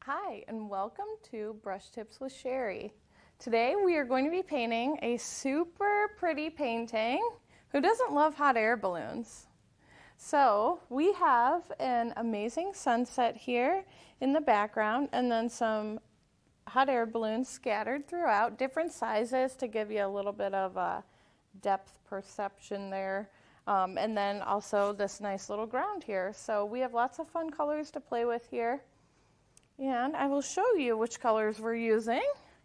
Hi, and welcome to Brush Tips with Sherry. Today we are going to be painting a super pretty painting. Who doesn't love hot air balloons? So we have an amazing sunset here in the background and then some hot air balloons scattered throughout, different sizes to give you a little bit of a depth perception there. And then also this nice little ground here. So we have lots of fun colors to play with here. And I will show you which colors we're using.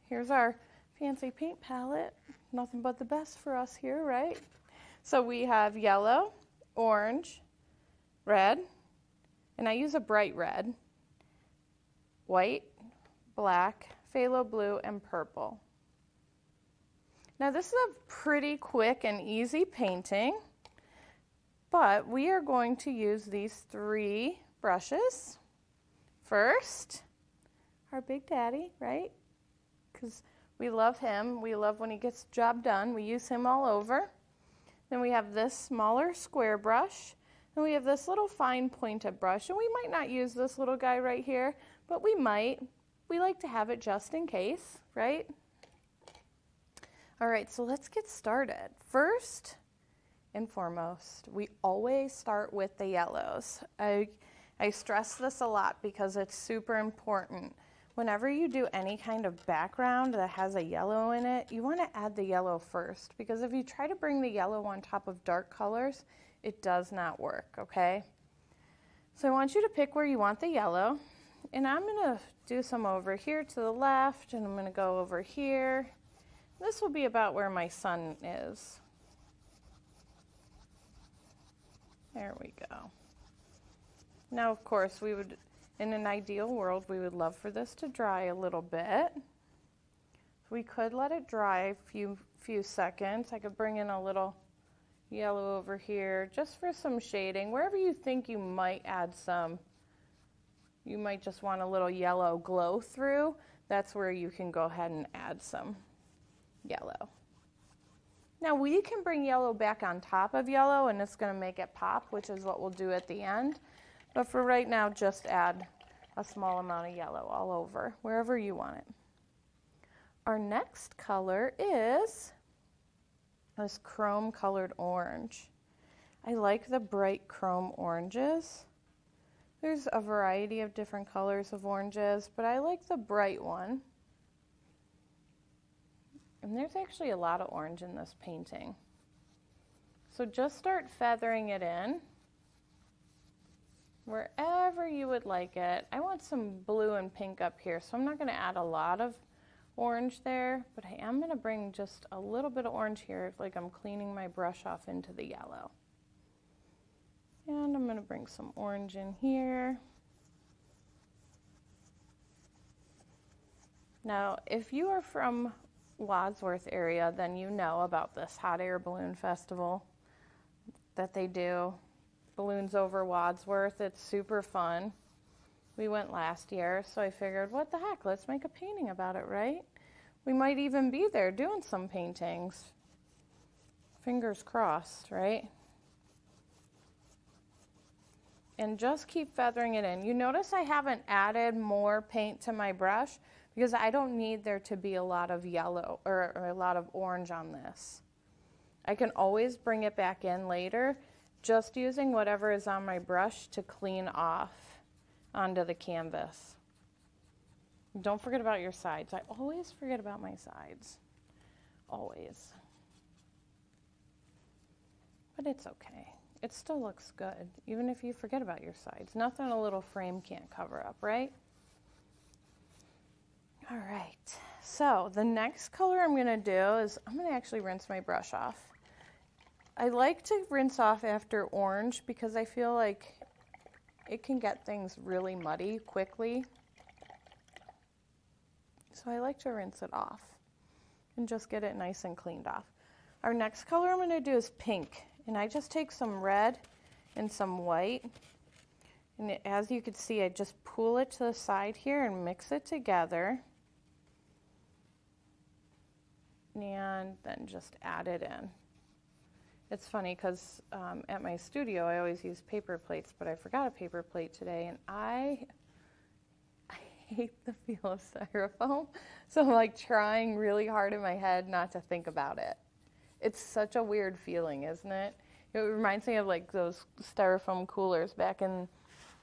Here's our fancy paint palette. Nothing but the best for us here, right? So we have yellow, orange, red, and I use a bright red, white, black, phthalo blue, and purple. Now this is a pretty quick and easy painting, but we are going to use these three brushes. First, our Big Daddy, right? Because we love him. We love when he gets the job done. We use him all over. Then we have this smaller square brush. And we have this little fine pointed brush. And we might not use this little guy right here, but we might. We like to have it just in case, right? All right, so let's get started. First and foremost, we always start with the yellows. I stress this a lot because it's super important. Whenever you do any kind of background that has a yellow in it, you want to add the yellow first, because if you try to bring the yellow on top of dark colors, it does not work, okay? So I want you to pick where you want the yellow, and I'm going to do some over here to the left, and I'm going to go over here. This will be about where my sun is. There we go. Now, of course, we would, in an ideal world, we would love for this to dry a little bit. We could let it dry a few seconds. I could bring in a little yellow over here just for some shading. Wherever you think you might add some, you might just want a little yellow glow through. That's where you can go ahead and add some yellow. Now we can bring yellow back on top of yellow and it's going to make it pop, which is what we'll do at the end. But for right now, just add a small amount of yellow all over, wherever you want it. Our next color is this chrome colored orange. I like the bright chrome oranges. There's a variety of different colors of oranges, but I like the bright one. And there's actually a lot of orange in this painting. So just start feathering it in wherever you would like it. I want some blue and pink up here, so I'm not going to add a lot of orange there, but I am going to bring just a little bit of orange here, like I'm cleaning my brush off into the yellow. And I'm going to bring some orange in here. Now, if you are from Wadsworth area, then you know about this hot air balloon festival that they do. Balloons over Wadsworth. It's super fun. We went last year, so I figured, what the heck, let's make a painting about it, right? We might even be there doing some paintings. Fingers crossed, right? And just keep feathering it in. You notice I haven't added more paint to my brush because I don't need there to be a lot of yellow or a lot of orange on this. I can always bring it back in later, just using whatever is on my brush to clean off onto the canvas. Don't forget about your sides. I always forget about my sides. Always. But it's okay. It still looks good, even if you forget about your sides. Nothing a little frame can't cover up, right? All right. So the next color I'm going to do is I'm going to actually rinse my brush off. I like to rinse off after orange because I feel like it can get things really muddy quickly. So I like to rinse it off and just get it nice and cleaned off. Our next color I'm going to do is pink. And I just take some red and some white. And as you can see, I just pull it to the side here and mix it together. And then just add it in. It's funny because at my studio I always use paper plates, but I forgot a paper plate today, and I hate the feel of styrofoam. So I'm like trying really hard in my head not to think about it. It's such a weird feeling, isn't it? It reminds me of like those styrofoam coolers back in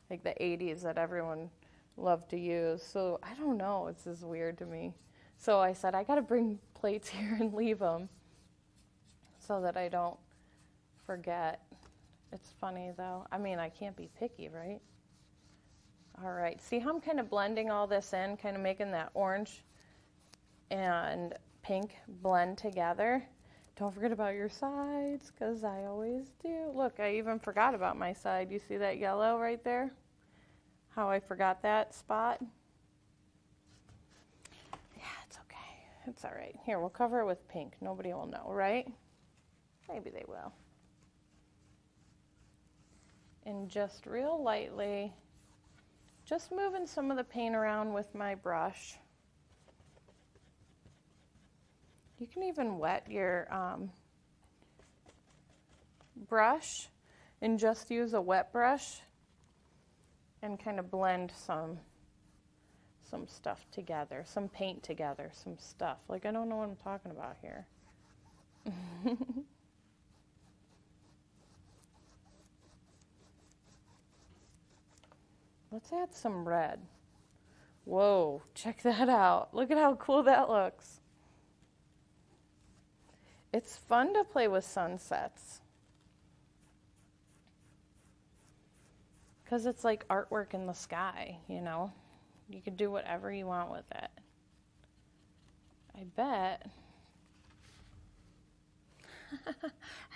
like the 80s that everyone loved to use. So I don't know, it's just weird to me. So I said, I gotta bring plates here and leave them so that I don't forget. It's funny though. I mean, I can't be picky, right? All right, see how I'm kind of blending all this in, kind of making that orange and pink blend together. Don't forget about your sides, because I always do. Look, I even forgot about my side. You see that yellow right there? How I forgot that spot? Yeah, it's okay. It's all right. Here, we'll cover it with pink. Nobody will know, right? Maybe they will. And just real lightly, just moving some of the paint around with my brush. You can even wet your brush and just use a wet brush and kind of blend some stuff together, some paint together, some stuff. Like, I don't know what I'm talking about here. Let's add some red. Whoa, check that out. Look at how cool that looks. It's fun to play with sunsets because it's like artwork in the sky, you know? You could do whatever you want with it. I bet.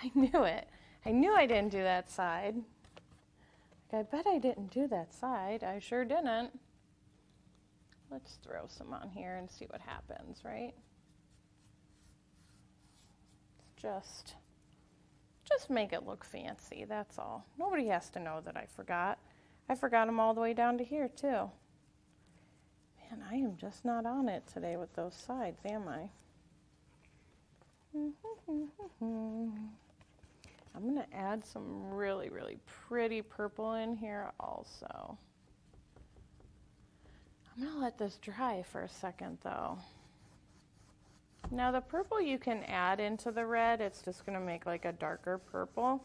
I knew it. I knew I didn't do that side. I bet I didn't do that side. I sure didn't. Let's throw some on here and see what happens, right? Just make it look fancy, that's all. Nobody has to know that I forgot. I forgot them all the way down to here, too. Man, I am just not on it today with those sides, am I? I'm going to add some really, really pretty purple in here also. I'm going to let this dry for a second, though. Now, the purple you can add into the red. It's just going to make like a darker purple.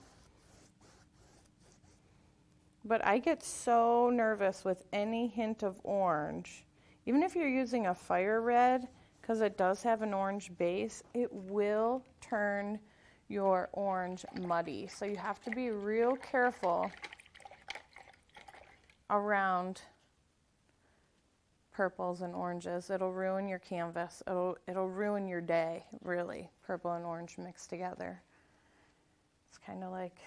But I get so nervous with any hint of orange. Even if you're using a fire red, because it does have an orange base, it will turn your orange muddy. So you have to be real careful around purples and oranges. It'll ruin your canvas. It'll ruin your day, really. Purple and orange mixed together. It's kind of like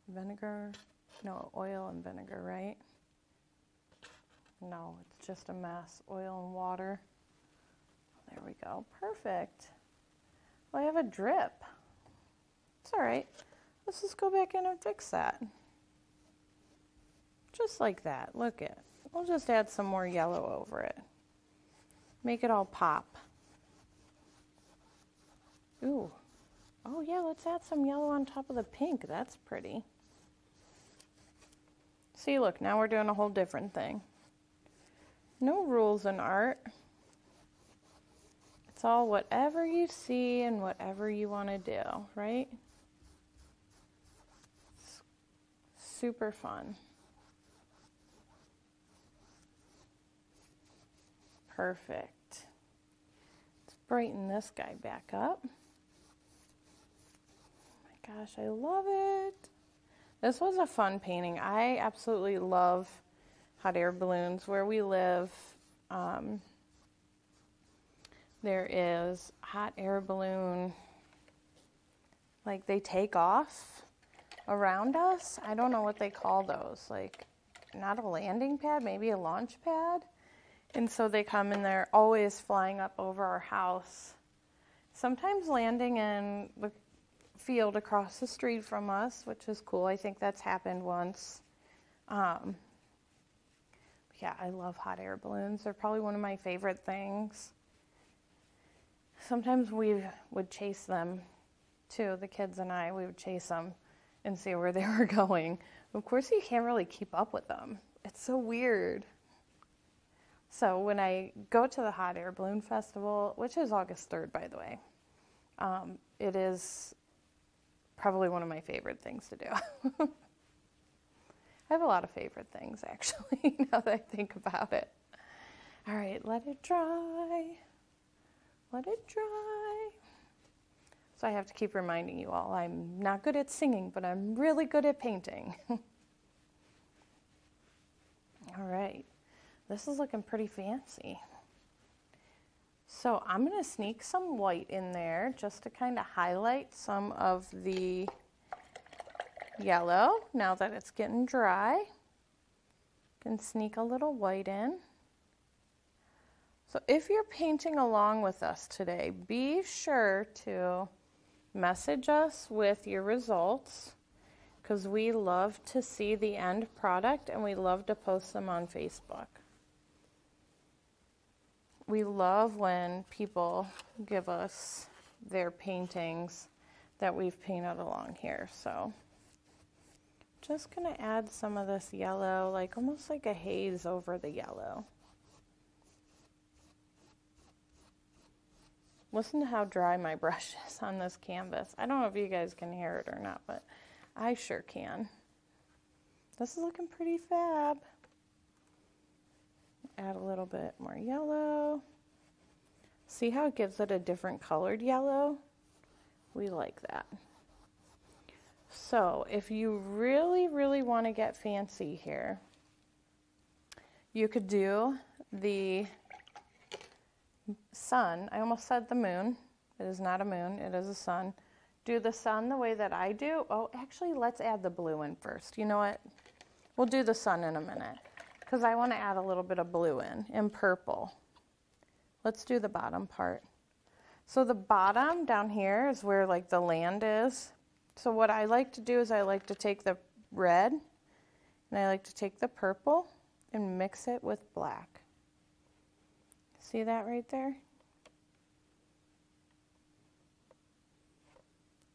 vinegar. No, oil and vinegar, right? No, it's just a mess. Oil and water. There we go. Perfect. Well, I have a drip. It's all right. Let's just go back in and fix that. Just like that. Look at it. We'll just add some more yellow over it. Make it all pop. Ooh. Oh yeah, let's add some yellow on top of the pink. That's pretty. See, look, now we're doing a whole different thing. No rules in art. It's all whatever you see and whatever you want to do, right? It's super fun. Perfect. Let's brighten this guy back up. Oh my gosh, I love it. This was a fun painting. I absolutely love hot air balloons. Where we live, there is hot air balloon, like they take off around us. I don't know what they call those, like not a landing pad, maybe a launch pad. And so they come and they're always flying up over our house, sometimes landing in the field across the street from us, which is cool. I think that's happened once. Yeah, I love hot air balloons. They're probably one of my favorite things. Sometimes we would chase them too, the kids and I. We would chase them and see where they were going. Of course, you can't really keep up with them. It's so weird. So when I go to the Hot Air Balloon Festival, which is August 3rd, by the way, it is probably one of my favorite things to do. I have a lot of favorite things, actually, now that I think about it. All right, let it dry. Let it dry. So I have to keep reminding you all, I'm not good at singing, but I'm really good at painting. All right, this is looking pretty fancy. So I'm going to sneak some white in there just to kind of highlight some of the yellow. Now that it's getting dry, can sneak a little white in. So if you're painting along with us today, be sure to message us with your results, because we love to see the end product and we love to post them on Facebook. We love when people give us their paintings that we've painted along here. So just gonna add some of this yellow, like almost like a haze over the yellow. Listen to how dry my brush is on this canvas. I don't know if you guys can hear it or not, but I sure can. This is looking pretty fab. Add a little bit more yellow. See how it gives it a different colored yellow? We like that. So if you really, really want to get fancy here, you could do the sun. I almost said the moon. It is not a moon, it is a sun. Do the sun the way that I do. Oh, actually, let's add the blue in first. You know what? We'll do the sun in a minute, because I want to add a little bit of blue in and purple. Let's do the bottom part. So the bottom down here is where like the land is. So what I like to do is I like to take the red and I like to take the purple and mix it with black. See that right there?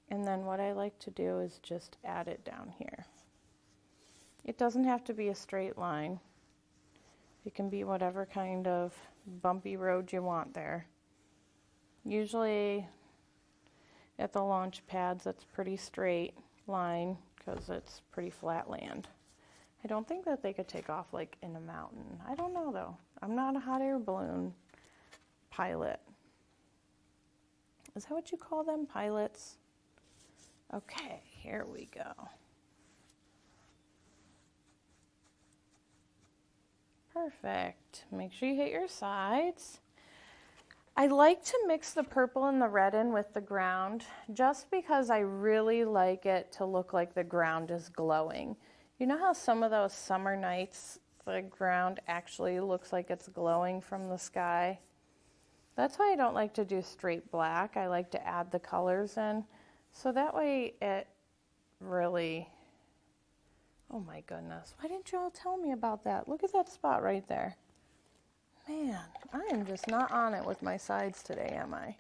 And then what I like to do is just add it down here. It doesn't have to be a straight line. It can be whatever kind of bumpy road you want there. Usually at the launch pads, it's pretty straight line because it's pretty flat land. I don't think that they could take off like in a mountain. I don't know though. I'm not a hot air balloon pilot. Is that what you call them, pilots? Okay, here we go. Perfect. Make sure you hit your sides. I like to mix the purple and the red in with the ground just because I really like it to look like the ground is glowing. You know how some of those summer nights the ground actually looks like it's glowing from the sky? That's why I don't like to do straight black. I like to add the colors in. So that way it really... Oh my goodness, why didn't you all tell me about that? Look at that spot right there. Man, I am just not on it with my sides today, am I?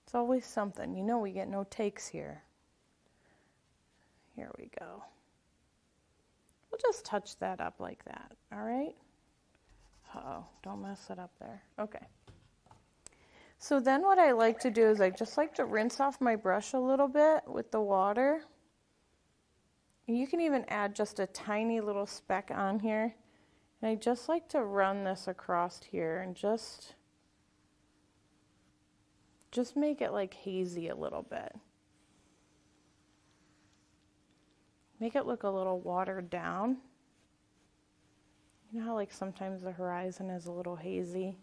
It's always something. You know we get no takes here. Here we go. We'll just touch that up like that, all right? Uh-oh, don't mess it up there. Okay. So then what I like to do is I just like to rinse off my brush a little bit with the water. You can even add just a tiny little speck on here. And I just like to run this across here and just make it like hazy a little bit. Make it look a little watered down. You know how like sometimes the horizon is a little hazy?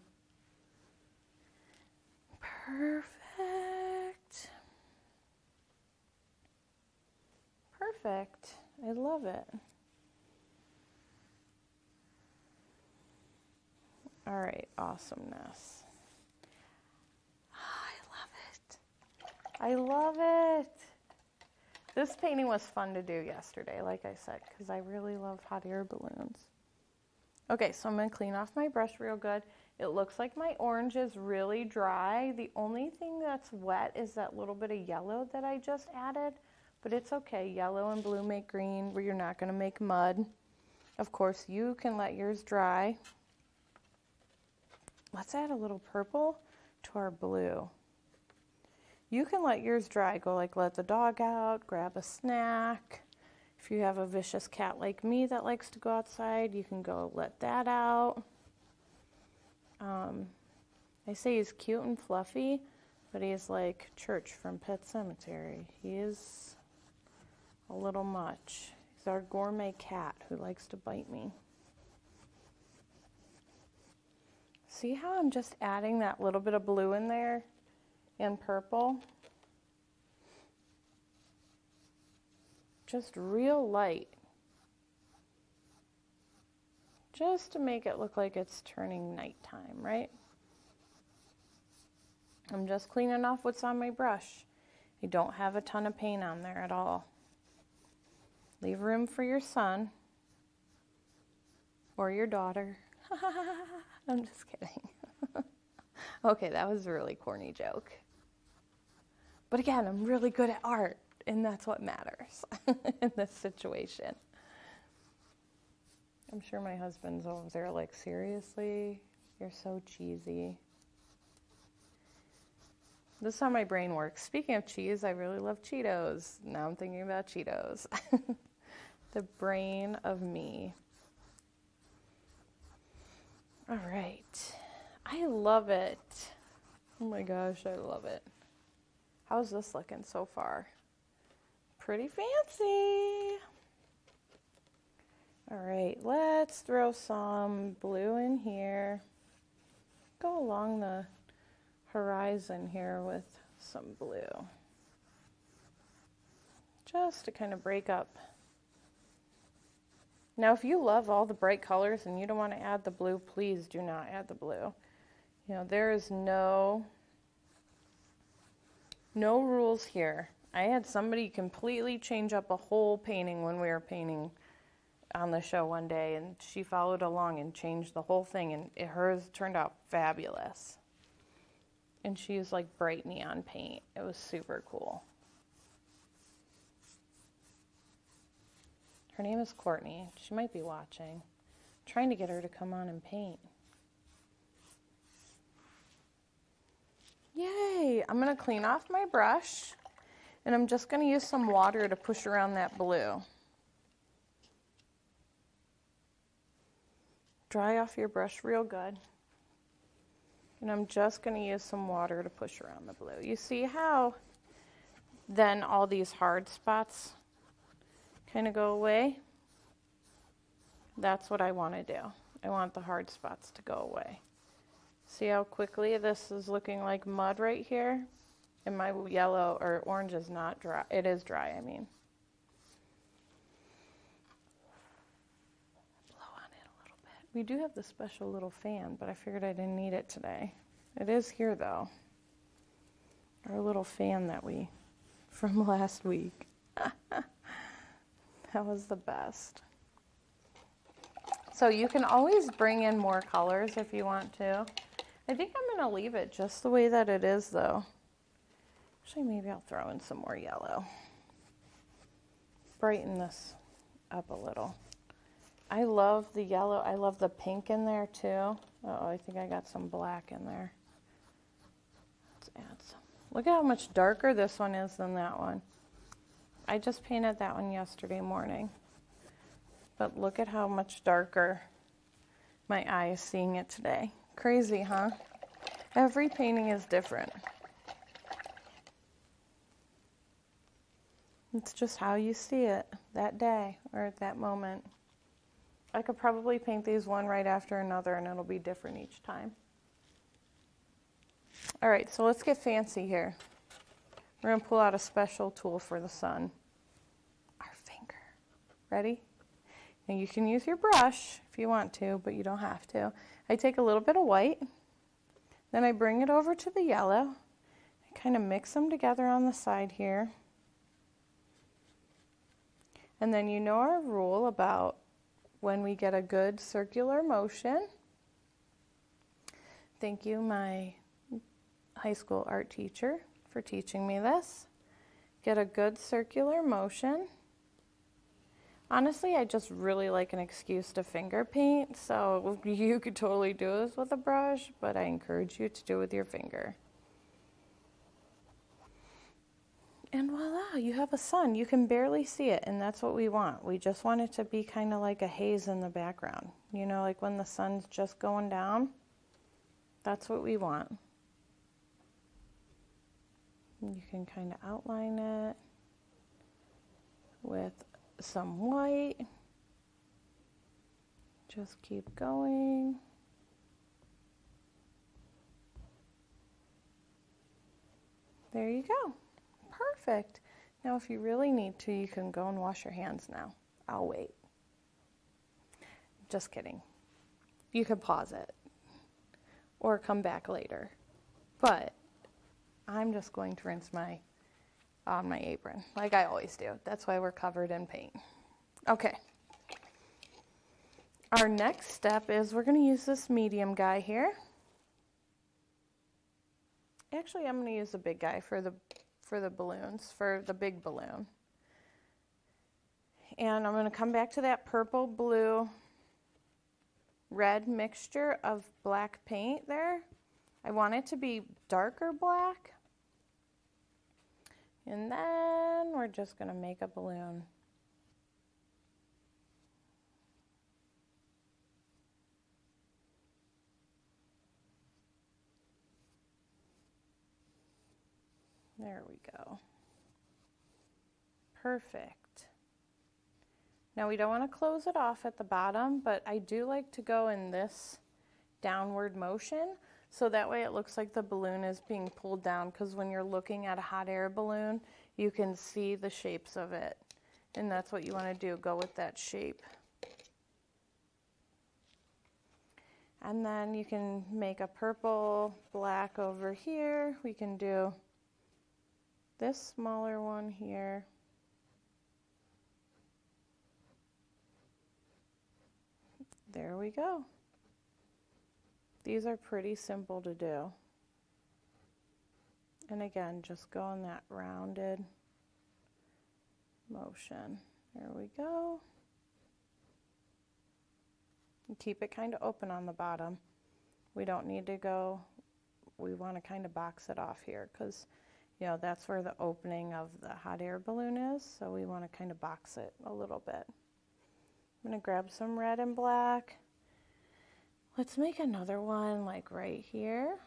Perfect. Perfect. I love it. All right, awesomeness. I love it. I love it. This painting was fun to do yesterday, like I said, because I really love hot air balloons. Okay, so I'm going to clean off my brush real good. It looks like my orange is really dry. The only thing that's wet is that little bit of yellow that I just added, but it's okay. Yellow and blue make green, where you're not going to make mud. Of course, you can let yours dry. let's add a little purple to our blue. You can let yours dry, go like let the dog out, grab a snack. If you have a vicious cat like me that likes to go outside, you can go let that out. I say he's cute and fluffy, but he's like Church from Pet Sematary. He is a little much. He's our gourmet cat who likes to bite me. See how I'm just adding that little bit of blue in there and purple? Just real light. Just to make it look like it's turning nighttime, right? I'm just cleaning off what's on my brush. I don't have a ton of paint on there at all. Leave room for your son or your daughter. I'm just kidding. Okay, that was a really corny joke. But again, I'm really good at art, and that's what matters in this situation. I'm sure my husband's over there like, seriously? You're so cheesy. This is how my brain works. Speaking of cheese, I really love Cheetos. Now I'm thinking about Cheetos. The brain of me. All right. I love it. Oh my gosh, I love it. How's this looking so far? Pretty fancy. All right, let's throw some blue in here. Go along the horizon here with some blue. Just to kind of break up. Now, if you love all the bright colors and you don't want to add the blue, please do not add the blue. You know, there is no rules here. I had somebody completely change up a whole painting when we were painting on the show one day, and she followed along and changed the whole thing, and hers turned out fabulous. And she used like bright neon paint. It was super cool. Her name is Courtney. She might be watching. I'm trying to get her to come on and paint. Yay! I'm going to clean off my brush, and I'm just going to use some water to push around that blue. Dry off your brush real good. And I'm just going to use some water to push around the blue. You see how then all these hard spots kind of go away? That's what I want to do. I want the hard spots to go away. See how quickly this is looking like mud right here? And my yellow or orange is not dry. It is dry, I mean. Blow on it a little bit. We do have the special little fan, but I figured I didn't need it today. It is here though. Our little fan that from last week. That was the best. So you can always bring in more colors if you want to. I think I'm going to leave it just the way that it is though. Actually, maybe I'll throw in some more yellow. Brighten this up a little. I love the yellow. I love the pink in there too. Uh-oh, I think I got some black in there. Let's add some. Look at how much darker this one is than that one. I just painted that one yesterday morning. But look at how much darker my eye is seeing it today. Crazy, huh? Every painting is different. It's just how you see it that day or at that moment. I could probably paint these one right after another and it'll be different each time. All right, so let's get fancy here. We're going to pull out a special tool for the sun. Our finger. Ready? Now you can use your brush if you want to, but you don't have to. I take a little bit of white, then I bring it over to the yellow. I kind of mix them together on the side here. And then you know our rule about when we get a good circular motion. Thank you, my high school art teacher, for teaching me this. Get a good circular motion. Honestly, I just really like an excuse to finger paint, so you could totally do this with a brush, but I encourage you to do it with your finger. And voila, you have a sun. You can barely see it, and that's what we want. We just want it to be kind of like a haze in the background. You know, like when the sun's just going down, that's what we want. You can kind of outline it with some white. Just keep going. There you go. Perfect. Now if you really need to, you can go and wash your hands now. I'll wait. Just kidding. You can pause it or come back later. But I'm just going to rinse on my apron like I always do. That's why we're covered in paint. Okay. Our next step is we're going to use this medium guy here. Actually, I'm going to use the big guy for the balloons, for the big balloon. And I'm going to come back to that purple, blue, red mixture of black paint there. I want it to be darker black. And then we're just going to make a balloon. There we go. Perfect. Now we don't want to close it off at the bottom, but I do like to go in this downward motion so that way it looks like the balloon is being pulled down, because when you're looking at a hot air balloon, you can see the shapes of it. And that's what you want to do, go with that shape. And then you can make a purple, black over here. We can do this smaller one here. There we go. These are pretty simple to do. And again, just go in that rounded motion. There we go. And keep it kind of open on the bottom. We don't need to go, we want to kind of box it off here because, you know, that's where the opening of the hot air balloon is. So we want to kind of box it a little bit. I'm going to grab some red and black. Let's make another one like right here.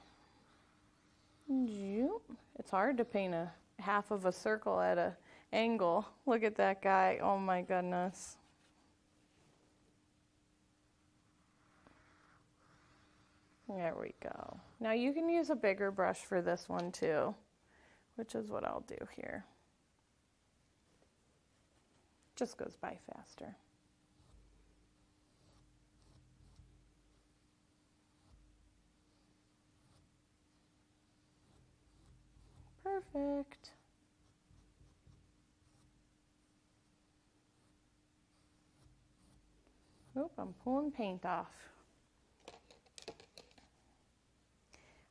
It's hard to paint a half of a circle at an angle. Look at that guy. Oh my goodness. There we go. Now you can use a bigger brush for this one too, which is what I'll do here. Just goes by faster. Perfect. Oop, I'm pulling paint off.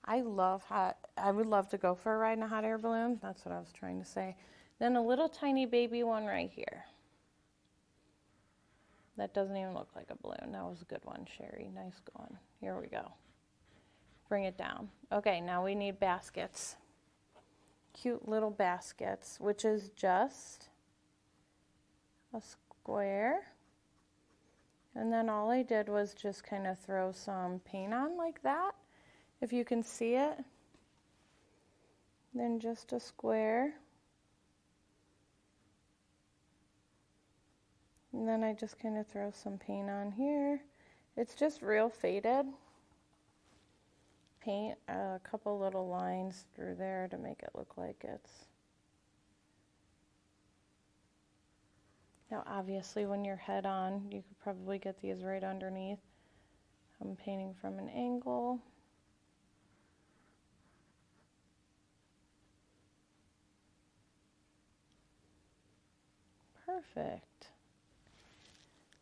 I would love to go for a ride in a hot air balloon. That's what I was trying to say. Then a little tiny baby one right here. That doesn't even look like a balloon. That was a good one, Sherry. Nice going. Here we go. Bring it down. Okay, now we need baskets. Cute little baskets, which is just a square. And then all I did was just kind of throw some paint on like that. If you can see it. Then just a square. And then I just kind of throw some paint on here. It's just real faded. Paint a couple little lines through there to make it look like it's. Now obviously when you're head on, you could probably get these right underneath. I'm painting from an angle. Perfect.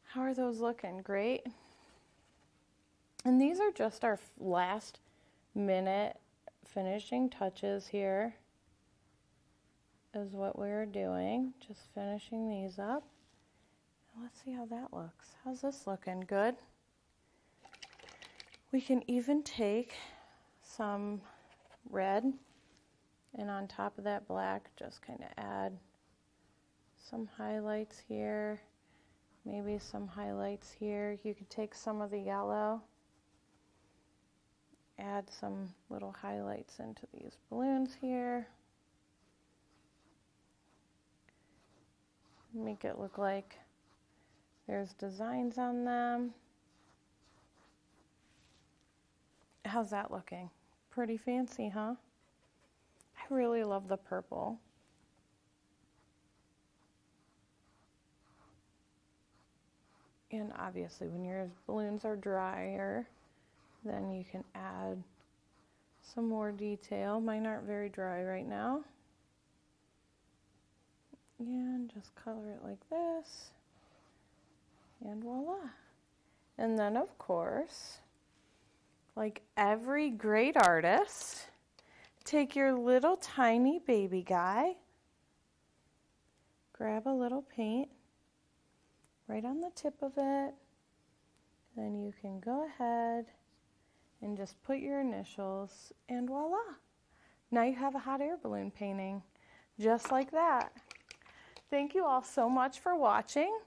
How are those looking? Great. And these are just our last minute finishing touches here is what we're doing. Just finishing these up. Let's see how that looks. How's this looking? Good? We can even take some red and on top of that black, just kind of add some highlights here, maybe some highlights here. You could take some of the yellow, add some little highlights into these balloons here. Make it look like there's designs on them. How's that looking? Pretty fancy, huh? I really love the purple. And obviously when your balloons are drier, then you can add some more detail. Mine aren't very dry right now. And just color it like this. And voila. And then of course, like every great artist, take your little tiny baby guy, grab a little paint right on the tip of it, then you can go ahead and just put your initials, and voila. Now you have a hot air balloon painting, just like that. Thank you all so much for watching.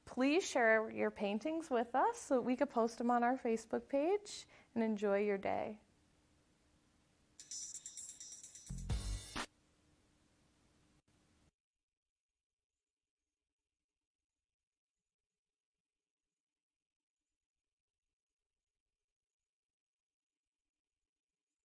Please share your paintings with us so that we could post them on our Facebook page, and enjoy your day.